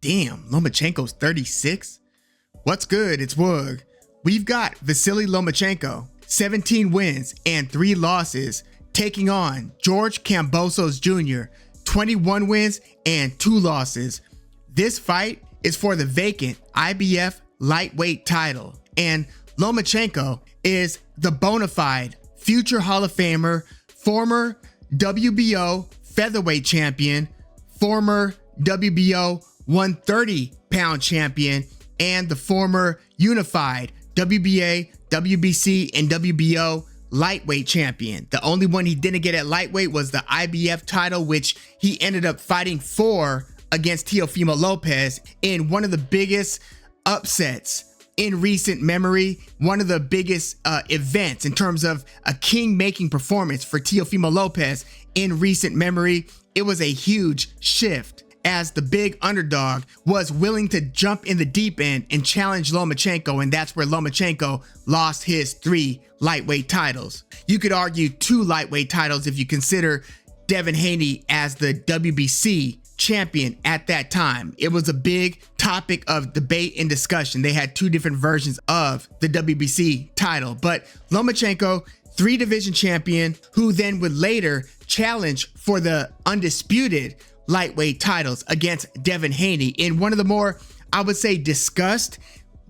damn, Lomachenko's 36? What's good? It's Woog. We've got Vasiliy Lomachenko, 17 wins and 3 losses, taking on George Kambosos Jr., 21 wins and 2 losses. This fight is for the vacant IBF lightweight title, and Lomachenko is the bona fide future Hall of Famer, former WBO featherweight champion, former WBO 130-pound champion, and the former unified WBA, WBC, and WBO lightweight champion. The only one he didn't get at lightweight was the IBF title, which he ended up fighting for against Teofimo Lopez in one of the biggest upsets in recent memory, one of the biggest events in terms of a king-making performance for Teofimo Lopez in recent memory. It was a huge shift as the big underdog was willing to jump in the deep end and challenge Lomachenko, and that's where Lomachenko lost his 3 lightweight titles. You could argue 2 lightweight titles if you consider Devin Haney as the WBC champion at that time. It was a big topic of debate and discussion. They had 2 different versions of the WBC title, but Lomachenko, 3-division champion, who then would later challenge for the undisputed lightweight titles against Devin Haney in one of the more, I would say, discussed,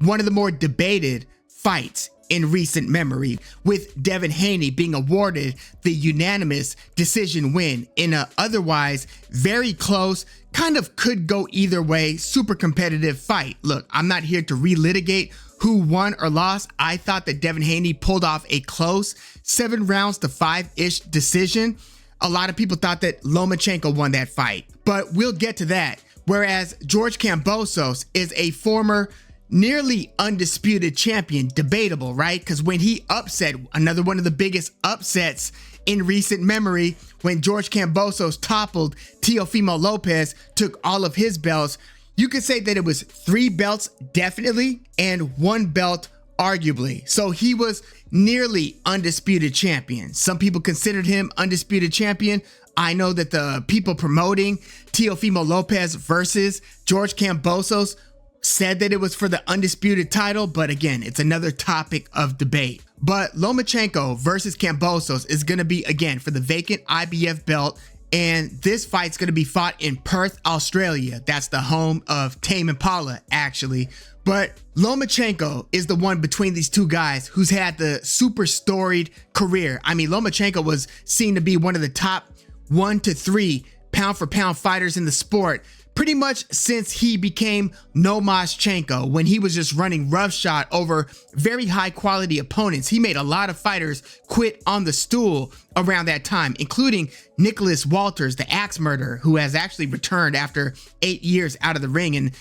one of the more debated fights in recent memory, with Devin Haney being awarded the unanimous decision win in a otherwise very close, kind of could go either way, super competitive fight. Look, I'm not here to relitigate who won or lost. I thought that Devin Haney pulled off a close 7 rounds to 5-ish decision. A lot of people thought that Lomachenko won that fight, but we'll get to that. Whereas George Kambosos is a former nearly undisputed champion, debatable, right? Because when he upset, another one of the biggest upsets in recent memory, when George Kambosos toppled Teofimo Lopez, took all of his belts, you could say that it was 3 belts definitely and 1 belt arguably. So he was nearly undisputed champion. Some people considered him undisputed champion. I know that the people promoting Teofimo Lopez versus George Kambosos said that it was for the undisputed title, but again, it's another topic of debate. But Lomachenko versus Kambosos is going to be, again, for the vacant IBF belt, and this fight's going to be fought in Perth, Australia. That's the home of Tame Impala, actually. But Lomachenko is the one between these 2 guys who's had the super storied career. I mean, Lomachenko was seen to be one of the top 1 to 3 pound-for-pound fighters in the sport pretty much since he became Lomachenko, when he was just running roughshod over very high-quality opponents. He made a lot of fighters quit on the stool around that time, including Nicholas Walters, the axe murderer, who has actually returned after 8 years out of the ring and,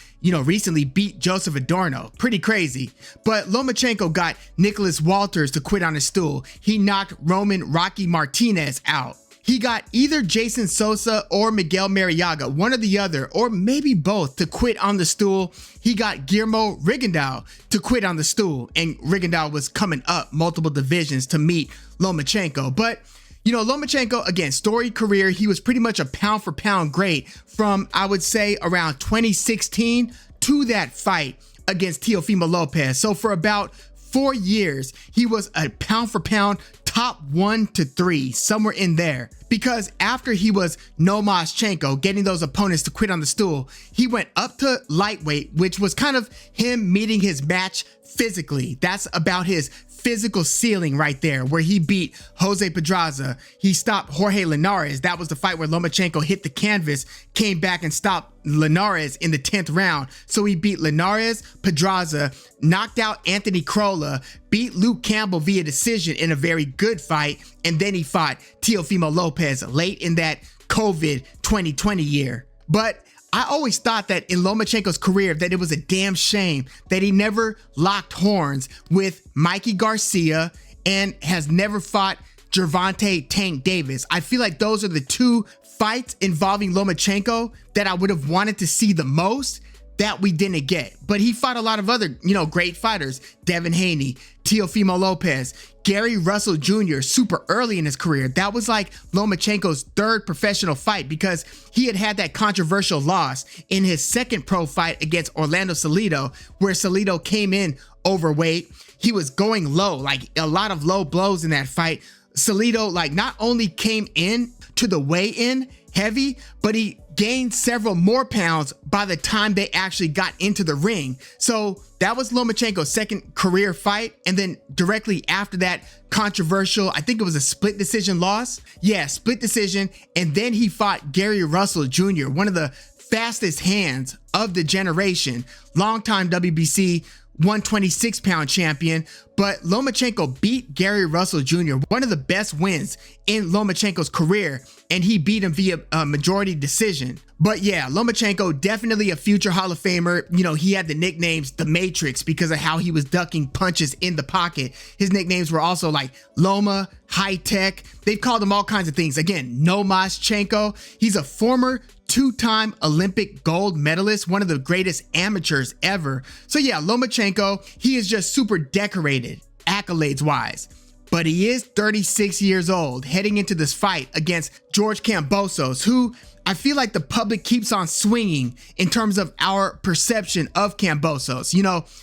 recently beat Joseph Adorno. Pretty crazy. But Lomachenko got Nicholas Walters to quit on his stool. He knocked Roman Rocky Martinez out. He got either Jason Sosa or Miguel Mariaga, one or the other, or maybe both, to quit on the stool. He got Guillermo Rigondeaux to quit on the stool, and Rigondeaux was coming up multiple divisions to meet Lomachenko. But, Lomachenko, again, storied career. He was pretty much a pound-for-pound great from, I would say, around 2016 to that fight against Teofimo Lopez. So for about 4 years, he was a pound-for-pound top 1 to 3, somewhere in there. Because after he was Lomachenko, getting those opponents to quit on the stool, he went up to lightweight, which was kind of him meeting his match physically. That's about his physical ceiling right there, where he beat Jose Pedraza. He stopped Jorge Linares. That was the fight where Lomachenko hit the canvas, came back and stopped Linares in the 10th round. So he beat Linares, Pedraza, knocked out Anthony Crolla, beat Luke Campbell via decision in a very good fight, and then he fought Teofimo Lopez late in that COVID 2020 year. But I always thought that in Lomachenko's career that it was a damn shame that he never locked horns with Mikey Garcia and has never fought Gervonta Tank Davis. I feel like those are the 2 fights involving Lomachenko that I would have wanted to see the most, that we didn't get. But he fought a lot of other, great fighters. Devin Haney, Teofimo Lopez, Gary Russell Jr. super early in his career. That was like Lomachenko's third professional fight because he had that controversial loss in his second pro fight against Orlando Salido, where Salido came in overweight. He was going low, like a lot of low blows in that fight. Salido not only came in to the weigh-in heavy, but he gained several more pounds by the time they actually got into the ring. So that was Lomachenko's second career fight. And then directly after that, controversial, I think it was a split decision loss. Yeah, split decision. And then he fought Gary Russell Jr., one of the fastest hands of the generation, longtime WBC 126-pound champion. But Lomachenko beat Gary Russell Jr., one of the best wins in Lomachenko's career, and he beat him via a majority decision. But yeah, Lomachenko, definitely a future Hall of Famer. He had the nicknames The Matrix because of how he was ducking punches in the pocket. His nicknames were also like Loma, High Tech. They've called him all kinds of things. Again, Nomaschenko. He's a former two-time Olympic gold medalist, one of the greatest amateurs ever. So yeah, Lomachenko, he is just super decorated, accolades-wise. But he is 36 years old, heading into this fight against George Kambosos, who I feel like the public keeps on swinging in terms of our perception of Kambosos.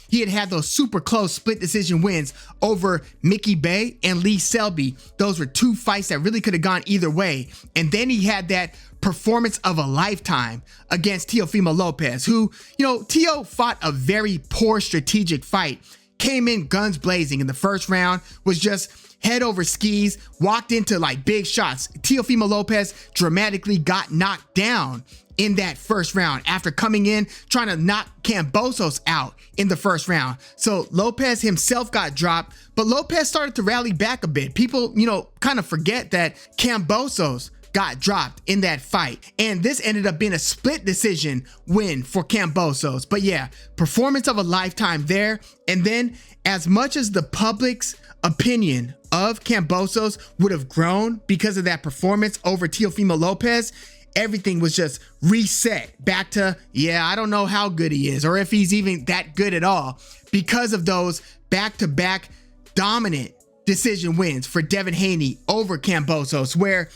He had those super close split decision wins over Mickey Bay and Lee Selby. Those were two fights that really could have gone either way. And then he had that performance of a lifetime against Teofimo Lopez, who, Teo fought a very poor strategic fight, came in guns blazing in the first round, was just head over skis, walked into big shots. Teofimo Lopez dramatically got knocked down in that first round after coming in trying to knock Kambosos out in the first round. So Lopez himself got dropped, but Lopez started to rally back a bit. People, kind of forget that Kambosos got dropped in that fight, and this ended up being a split decision win for Kambosos. But yeah, performance of a lifetime there. And then, as much as the public's opinion of Kambosos would have grown because of that performance over Teofimo Lopez, everything was just reset back to, I don't know how good he is or if he's even that good at all, because of those back-to-back dominant decision wins for Devin Haney over Kambosos, where,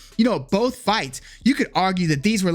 both fights, you could argue that these were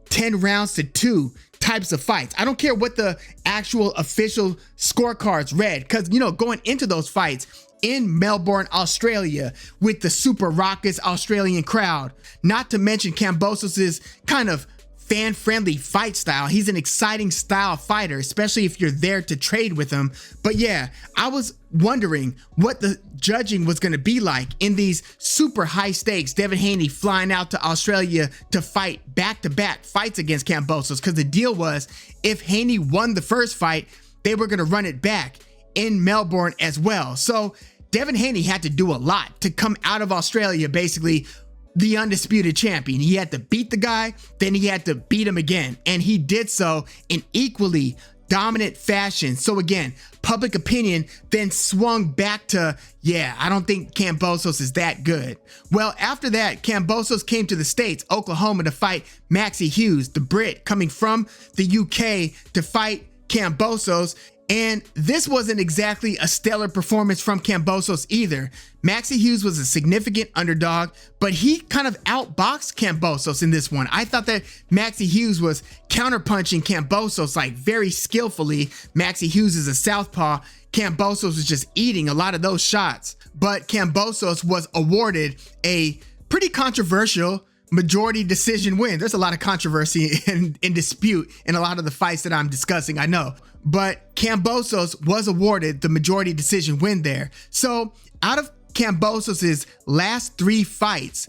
10 rounds to 2 types of fights. I don't care what the actual official scorecards read, because, going into those fights in Melbourne, Australia, with the super raucous Australian crowd, not to mention Kambosos' kind of fan-friendly fight style. He's an exciting style fighter, especially if you're there to trade with him. But yeah, I was wondering what the judging was going to be like in these super high stakes. Devin Haney flying out to Australia to fight back-to-back fights against Kambosos, because the deal was if Haney won the first fight, they were going to run it back in Melbourne as well. So Devin Haney had to do a lot to come out of Australia basically the undisputed champion. He had to beat the guy, then he had to beat him again, and he did so in equally dominant fashion. So again, public opinion then swung back to, I don't think Kambosos is that good. Well, after that, Kambosos came to the States, Oklahoma, to fight Maxie Hughes, the Brit coming from the UK to fight Kambosos. And this wasn't exactly a stellar performance from Kambosos either. Maxie Hughes was a significant underdog, but he kind of outboxed Kambosos in this one. I thought that Maxie Hughes was counterpunching Kambosos very skillfully. Maxie Hughes is a southpaw. Kambosos was just eating a lot of those shots. But Kambosos was awarded a pretty controversial majority decision win. There's a lot of controversy and dispute in a lot of the fights that I'm discussing, I know. But Kambosos was awarded the majority decision win there. So out of Kambosos' last 3 fights,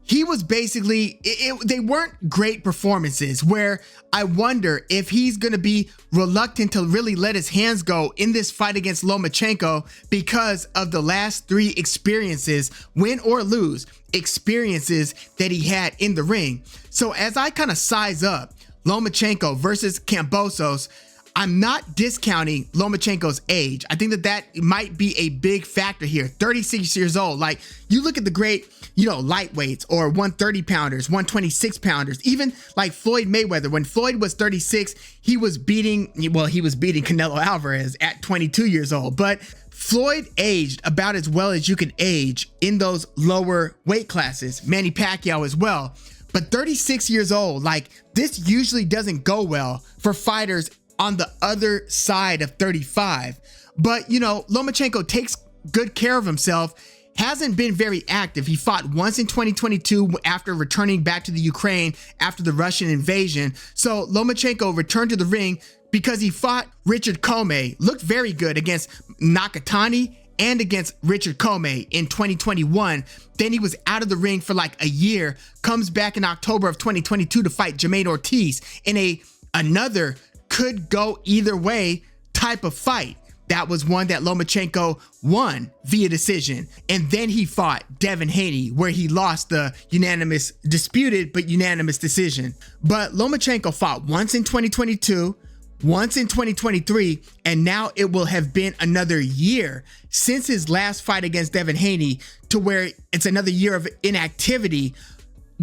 he was basically, they weren't great performances, where I wonder if he's going to be reluctant to really let his hands go in this fight against Lomachenko because of the last 3 experiences, win or lose, experiences that he had in the ring. So as I kind of size up Lomachenko versus Kambosos, I'm not discounting Lomachenko's age. I think that might be a big factor here. 36 years old. Like, you look at the great, lightweights or 130 pounders, 126 pounders, even like Floyd Mayweather. When Floyd was 36, he was beating Canelo Alvarez at 22 years old. But Floyd aged about as well as you can age in those lower weight classes. Manny Pacquiao as well. But 36 years old, like, this usually doesn't go well for fighters on the other side of 35. But, Lomachenko takes good care of himself, hasn't been very active. He fought once in 2022 after returning back to the Ukraine after the Russian invasion. So Lomachenko returned to the ring because he fought Richard Commey, looked very good against Nakatani and against Richard Commey in 2021. Then he was out of the ring for like a year, comes back in October of 2022 to fight Jermaine Ortiz in another could go either way type of fight. That was one that Lomachenko won via decision. And then he fought Devin Haney, where he lost the disputed but unanimous decision. But Lomachenko fought once in 2022, once in 2023, and now it will have been another year since his last fight against Devin Haney, to where it's another year of inactivity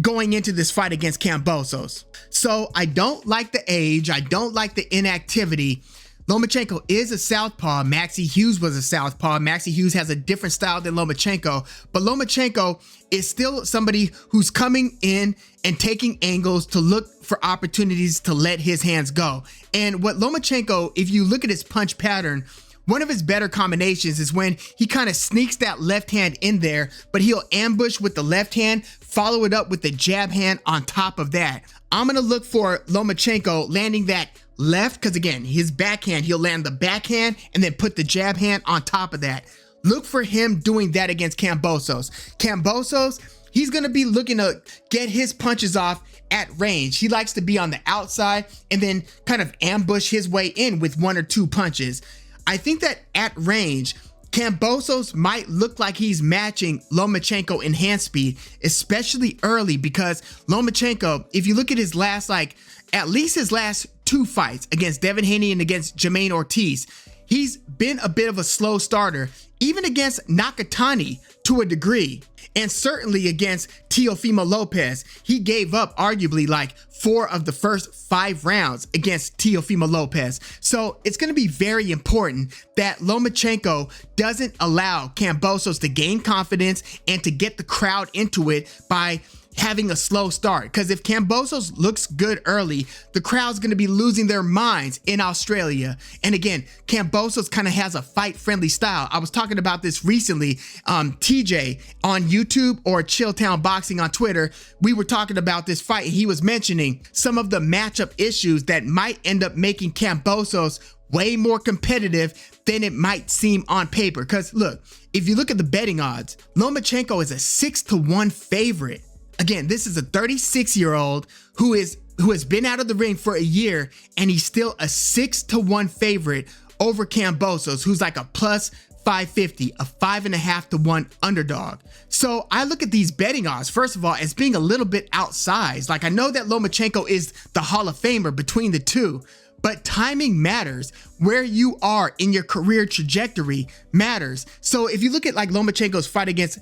going into this fight against Kambosos. So I don't like the age. I don't like the inactivity. Lomachenko is a southpaw. Maxie Hughes was a southpaw. Maxie Hughes has a different style than Lomachenko, but Lomachenko is still somebody who's coming in and taking angles to look for opportunities to let his hands go. And what Lomachenko, if you look at his punch pattern, one of his better combinations is when he kind of sneaks that left hand in there, but he'll ambush with the left hand, follow it up with the jab hand on top of that. I'm going to look for Lomachenko landing that left, because again, his backhand, he'll land the backhand and then put the jab hand on top of that. Look for him doing that against Kambosos. Kambosos, he's going to be looking to get his punches off at range. He likes to be on the outside and then kind of ambush his way in with one or two punches. I think that at range, Kambosos might look like he's matching Lomachenko in hand speed, especially early, because Lomachenko, if you look at his last, at least his last two fights against Devin Haney and against Jermaine Ortiz, he's been a bit of a slow starter, even against Nakatani to a degree, and certainly against Teofimo Lopez. He gave up arguably like 4 of the first 5 rounds against Teofimo Lopez. So it's going to be very important that Lomachenko doesn't allow Kambosos to gain confidence and to get the crowd into it by having a slow start. Because if Kambosos looks good early, the crowd's going to be losing their minds in Australia. And again, Kambosos kind of has a fight-friendly style. I was talking about this recently. TJ on YouTube or Chilltown Boxing on Twitter, we were talking about this fight, and he was mentioning some of the matchup issues that might end up making Kambosos way more competitive than it might seem on paper. Because look, if you look at the betting odds, Lomachenko is a 6-1 favorite. Again, this is a 36-year-old who has been out of the ring for a year, and he's still a 6-1 favorite over Kambosos, who's like a plus 550, a 5.5-1 underdog. So I look at these betting odds, first of all, as being a little bit outsized. Like, I know that Lomachenko is the Hall of Famer between the two, but timing matters. Where you are in your career trajectory matters. So if you look at like Lomachenko's fight against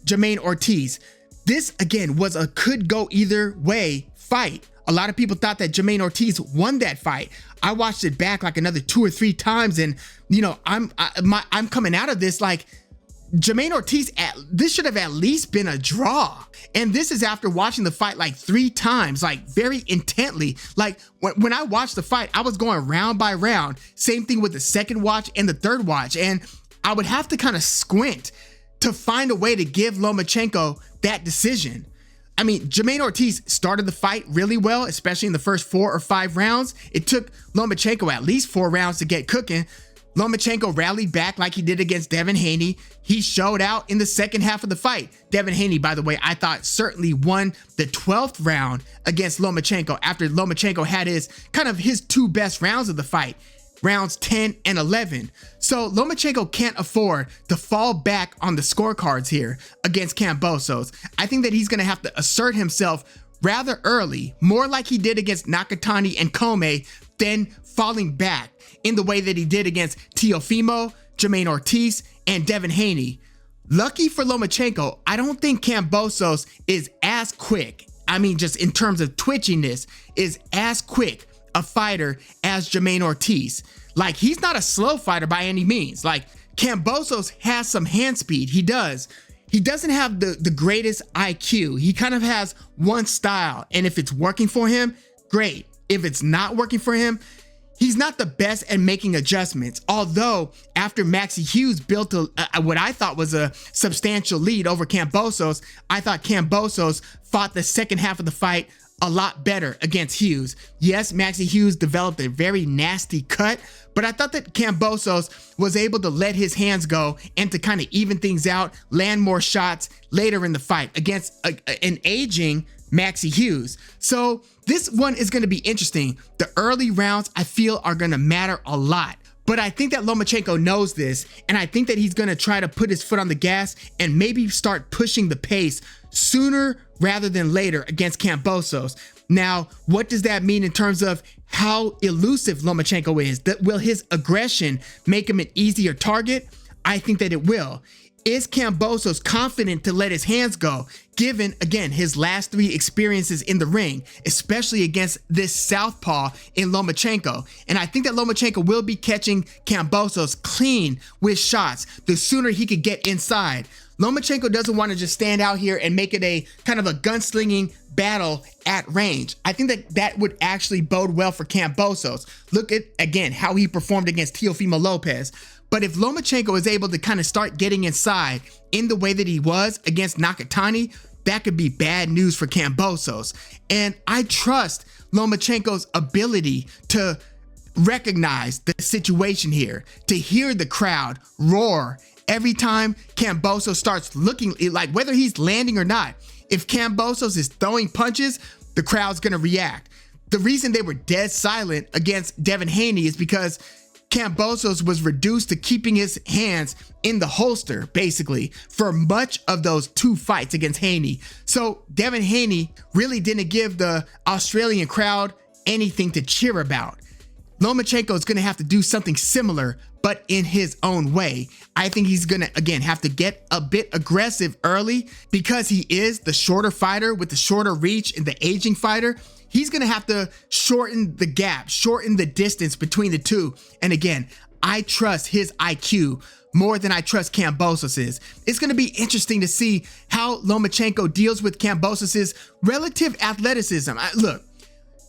Jermaine Ortiz, this, again, was a could go either way fight. A lot of people thought that Jermaine Ortiz won that fight. I watched it back like another 2 or 3 times, and I'm coming out of this like Jermaine Ortiz. This should have at least been a draw. And this is after watching the fight like 3 times, like very intently. Like when I watched the fight, I was going round by round. Same thing with the second watch and the third watch, and I would have to kind of squint to find a way to give Lomachenko that decision. I mean, Jermaine Ortiz started the fight really well, especially in the first 4 or 5 rounds. It took Lomachenko at least 4 rounds to get cooking. Lomachenko rallied back like he did against Devin Haney. He showed out in the second half of the fight. Devin Haney, by the way, I thought certainly won the 12th round against Lomachenko after Lomachenko had his 2 best rounds of the fight, rounds 10 and 11. So Lomachenko can't afford to fall back on the scorecards here against Kambosos. I think that he's going to have to assert himself rather early, more like he did against Nakatani and Commey then falling back in the way that he did against Teofimo, Jermaine Ortiz, and Devin Haney. Lucky for Lomachenko, I don't think Kambosos is as quick. I mean, just in terms of twitchiness, is as quick a fighter as Jermaine Ortiz. Like, he's not a slow fighter by any means. Like, Kambosos has some hand speed. He does. He doesn't have the greatest IQ. He kind of has one style, and if it's working for him, great. If it's not working for him, he's not the best at making adjustments. Although after Maxie Hughes built what I thought was a substantial lead over Kambosos, I thought Kambosos fought the second half of the fight a lot better against Hughes. Yes, Maxie Hughes developed a very nasty cut, but I thought that Kambosos was able to let his hands go and to kind of even things out, land more shots later in the fight against an aging Maxie Hughes. So this one is going to be interesting. The early rounds, I feel, are going to matter a lot. But I think that Lomachenko knows this, and I think that he's going to try to put his foot on the gas and maybe start pushing the pace sooner rather than later against Kambosos. Now, what does that mean in terms of how elusive Lomachenko is? Will his aggression make him an easier target? I think that it will. Is Kambosos confident to let his hands go, given, again, his last 3 experiences in the ring, especially against this southpaw in Lomachenko? And I think that Lomachenko will be catching Kambosos clean with shots the sooner he could get inside. Lomachenko doesn't want to just stand out here and make it a kind of a gunslinging battle at range. I think that that would actually bode well for Kambosos. Look at, again, how he performed against Teofimo Lopez. But if Lomachenko is able to kind of start getting inside in the way that he was against Nakatani, that could be bad news for Kambosos. And I trust Lomachenko's ability to recognize the situation here, to hear the crowd roar every time Kambosos starts looking, like whether he's landing or not. If Kambosos is throwing punches, the crowd's gonna react. The reason they were dead silent against Devin Haney is because Kambosos was reduced to keeping his hands in the holster, basically, for much of those 2 fights against Haney. So Devin Haney really didn't give the Australian crowd anything to cheer about. Lomachenko is going to have to do something similar, but in his own way. I think he's going to, again, have to get a bit aggressive early because he is the shorter fighter with the shorter reach and the aging fighter. He's going to have to shorten the gap, shorten the distance between the two. And again, I trust his IQ more than I trust Kambosos'. It's going to be interesting to see how Lomachenko deals with Kambosos' relative athleticism. Look,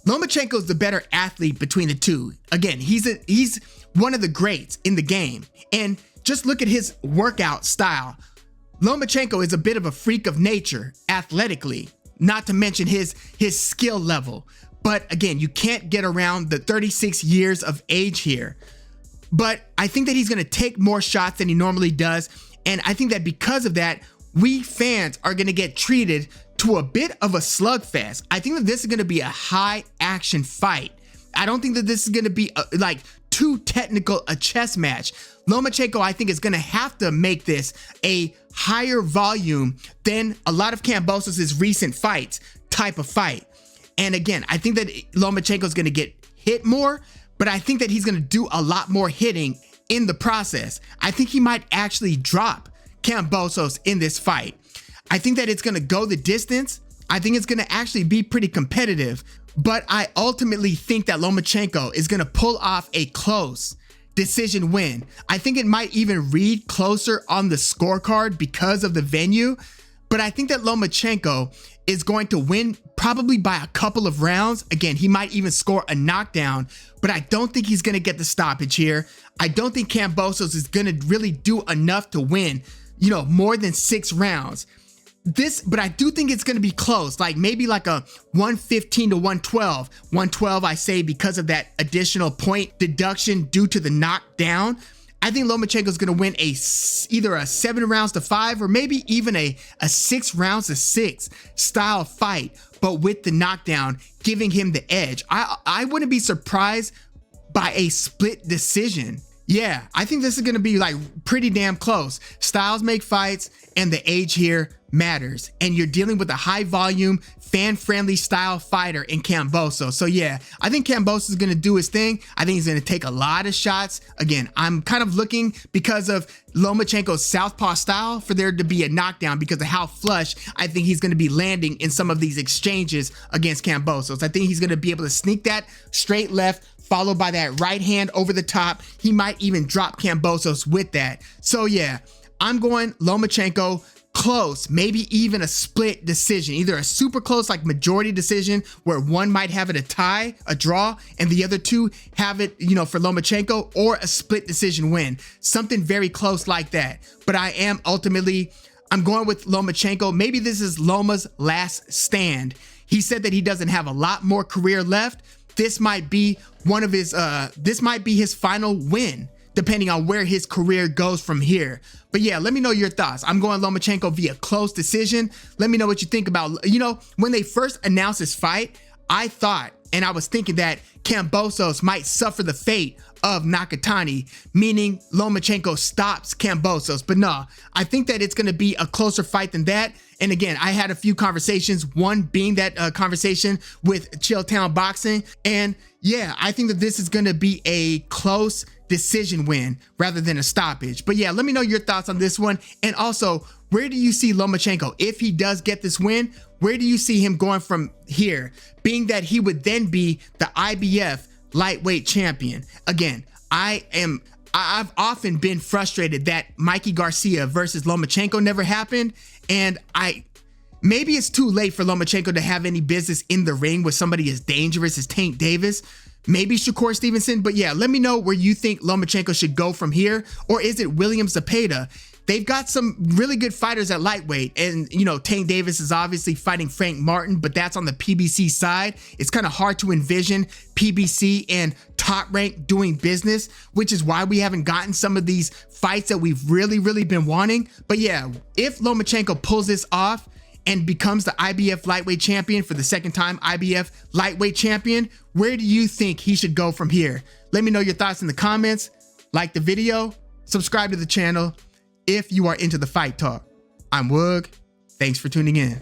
Lomachenko is the better athlete between the two. Again, he's one of the greats in the game. And just look at his workout style. Lomachenko is a bit of a freak of nature athletically, not to mention his skill level. But again, you can't get around the 36 years of age here. But I think that he's going to take more shots than he normally does. And I think that because of that, we fans are going to get treated to a bit of a slugfest. I think that this is going to be a high action fight. I don't think that this is going to be like too technical a chess match. Lomachenko, I think, is going to have to make this a higher volume than a lot of Kambosos' recent fights type of fight. And again, I think that Lomachenko is going to get hit more, but I think that he's going to do a lot more hitting in the process. I think he might actually drop Kambosos in this fight. I think that it's going to go the distance. I think it's going to actually be pretty competitive, but I ultimately think that Lomachenko is going to pull off a close decision win. I think it might even read closer on the scorecard because of the venue, but I think that Lomachenko is going to win probably by a couple of rounds. Again, he might even score a knockdown, but I don't think he's going to get the stoppage here. I don't think Kambosos is going to really do enough to win, more than 6 rounds. But I do think it's going to be close, like maybe like a 115 to 112. 112, I say, because of that additional point deduction due to the knockdown. I think Lomachenko is going to win either a 7 rounds to 5 or maybe even a 6 rounds to 6 style fight, but with the knockdown giving him the edge. I wouldn't be surprised by a split decision. Yeah, I think this is going to be like pretty damn close. Styles make fights, and the age here matters, and you're dealing with a high volume, fan-friendly style fighter in Kambosos. So yeah, I think Kambosos is going to do his thing. I think he's going to take a lot of shots. Again, I'm kind of looking, because of Lomachenko's southpaw style, for there to be a knockdown because of how flush I think he's going to be landing in some of these exchanges against Kambosos. I think he's going to be able to sneak that straight left, followed by that right hand over the top. He might even drop Kambosos with that. So yeah, I'm going Lomachenko. Close, maybe even a split decision, either a super close like majority decision where one might have it a tie, a draw, and the other two have it, for Lomachenko, or a split decision win, something very close like that. But I'm going with Lomachenko. Maybe this is Loma's last stand. He said that he doesn't have a lot more career left. This might be his final win, depending on where his career goes from here. But yeah, let me know your thoughts. I'm going Lomachenko via close decision. Let me know what you think about, when they first announced this fight, I thought, and I was thinking that Kambosos might suffer the fate of Nakatani, meaning Lomachenko stops Kambosos. But no, I think that it's going to be a closer fight than that. And again, I had a few conversations, one being that conversation with Chilltown Boxing. And yeah, I think that this is going to be a close decision win rather than a stoppage. But yeah, let me know your thoughts on this one. And also, where do you see Lomachenko? If he does get this win, where do you see him going from here? Being that he would then be the IBF lightweight champion. Again, I've often been frustrated that Mikey Garcia versus Lomachenko never happened. And maybe it's too late for Lomachenko to have any business in the ring with somebody as dangerous as Tank Davis. Maybe Shakur Stevenson. But yeah, let me know where you think Lomachenko should go from here. Or is it William Zepeda? They've got some really good fighters at lightweight. And, Tank Davis is obviously fighting Frank Martin, but that's on the PBC side. It's kind of hard to envision PBC and Top Rank doing business, which is why we haven't gotten some of these fights that we've really been wanting. But yeah, if Lomachenko pulls this off and becomes the IBF lightweight champion for the second time, IBF lightweight champion, where do you think he should go from here? Let me know your thoughts in the comments. Like the video, subscribe to the channel if you are into the fight talk. I'm Woog. Thanks for tuning in.